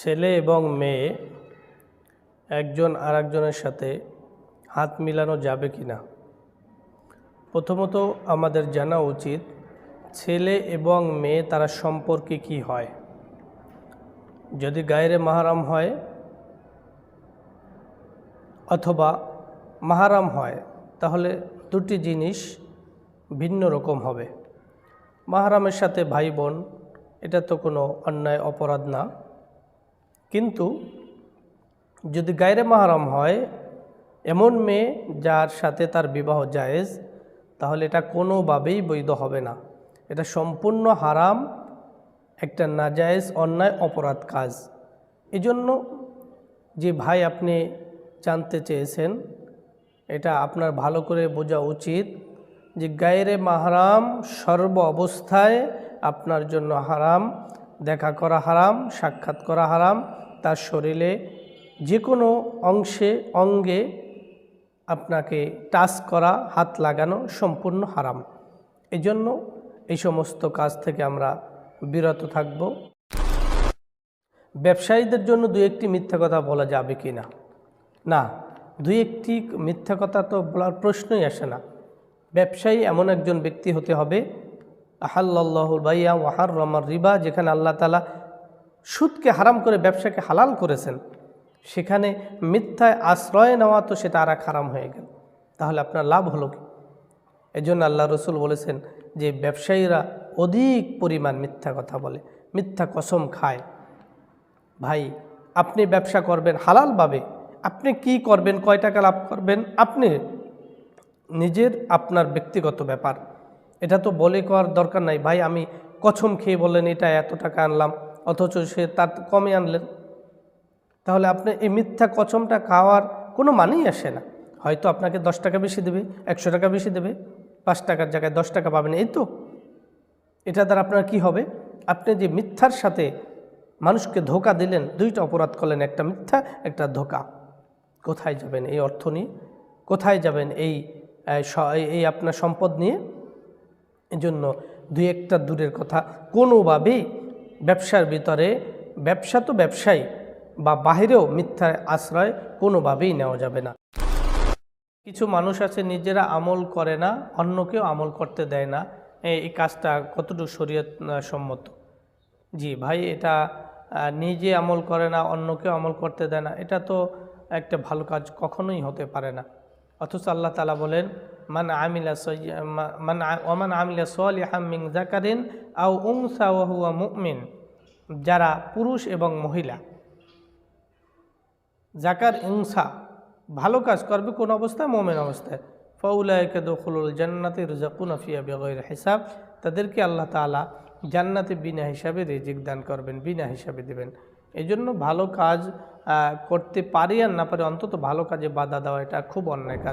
ছেলে এবং মেয়ে একজন আরেকজনের সাথে হাত মিলানো যাবে কি না। প্রথমত আমাদের জানা উচিত ছেলে এবং মেয়ে তারা সম্পর্কে কি হয়। যদি গায়রে মাহরাম হয় অথবা মাহরাম হয় তাহলে দুটি জিনিস ভিন্ন রকম হবে। মাহরামের সাথে ভাই বোন এটা তো কোনো অন্যায় অপরাধ না, কিন্তু যদি গায়রে মাহরাম হয় এমন মেয়ে যার সাথে তার বিবাহ জায়েজ, তাহলে এটা কোনোভাবেই বৈধ হবে না। এটা সম্পূর্ণ হারাম, একটা নাজায়েজ অন্যায় অপরাধ কাজ। এজন্য যে ভাই আপনি জানতে চেয়েছেন এটা আপনার ভালো করে বোঝা উচিত যে গায়রে মাহরাম সর্ব অবস্থায় আপনার জন্য হারাম, দেখা করা হারাম, সাক্ষাৎ করা হারাম, তার শরীরে যে কোনো অঙ্গে আপনাকে টাচ করা, হাত লাগানো সম্পূর্ণ হারাম। এজন্য এই সমস্ত কাজ থেকে আমরা বিরত থাকব। ব্যবসায়ীদের জন্য দুই একটি মিথ্যা কথা বলা যাবে কি না? না, দুই একটি মিথ্যা কথা তো বলার প্রশ্নই আসে না। ব্যবসায়ী এমন একজন ব্যক্তি হতে হবে আহাল্লাল্লাহুল বাইয়া ওয়া হাররামার রিবা, যেখানে আল্লাহ তাআলা সুদকে হারাম করে ব্যবসাকে হালাল করেছেন, সেখানে মিথ্যায় আশ্রয় নেওয়া তো সেটা আর এক হারাম হয়ে গেল। তাহলে আপনার লাভ হলো কি? এজন্য আল্লাহ রসুল বলেছেন যে ব্যবসায়ীরা অধিক পরিমাণ মিথ্যা কথা বলে, মিথ্যা কসম খায়। ভাই আপনি ব্যবসা করবেন হালালভাবে, আপনি কি করবেন, কয় টাকা লাভ করবেন আপনি আপনার ব্যক্তিগত ব্যাপার, এটা তো বলে করার দরকার নাই। ভাই আমি কসম খেয়ে বললেন এটা এত টাকা আনলাম, অথচ সে তার কমে আনলেন, তাহলে আপনি এই মিথ্যা কসমটা খাওয়ার কোনো মানেই আসে না। হয়তো আপনাকে 10 টাকা বেশি দেবে, 100 টাকা বেশি দেবে, 5 টাকার জায়গায় 10 টাকা পাবেন, এই তো। এটা দ্বারা আপনার কি হবে? আপনি যে মিথ্যার সাথে মানুষকে ধোকা দিলেন, দুইটা অপরাধ করলেন, একটা মিথ্যা একটা ধোকা। কোথায় যাবেন এই অর্থ নিয়ে? কোথায় যাবেন এই আপনার সম্পদ নিয়ে? এজন্য দুই একটা দূরের কথা, কোনোভাবেই ব্যবসার ভিতরে, ব্যবসা তো ব্যবসায়ী বা বাহিরেও মিথ্যার আশ্রয় কোনোভাবেই নেওয়া যাবে না। কিছু মানুষ আছে নিজেরা আমল করে না, অন্যকেও আমল করতে দেয় না। এই কাজটা কতটুকু শরীয়ত সম্মত? জি ভাই, এটা নিজে আমল করে না, অন্যকেও আমল করতে দেয় না, এটা তো একটা ভালো কাজ কখনোই হতে পারে না। অথচ আল্লাহ তাআলা বলেন মান আমিলা সালিহাম মিন যাকারিন আও উনসা ওয়া হুয়া মুমিন, যারা পুরুষ এবং মহিলা যাকার উনসা ভালো কাজ করবে কোন অবস্থায়? মুমিন অবস্থায়। ফাউলাইকা দুখুলুল জান্নাতি ইরযাকুনা ফিহা বিগাইরি হিসাব, তাদেরকে আল্লাহ তাআলা জান্নাতে বিনা হিসাবে রিজিক দান করবেন, বিনা হিসাবে দেবেন। এই জন্য ভালো কাজ করতে পারি আর না পারি, অন্তত ভালো কাজে বাধা দেওয়া এটা খুব অন্যায় কাজ।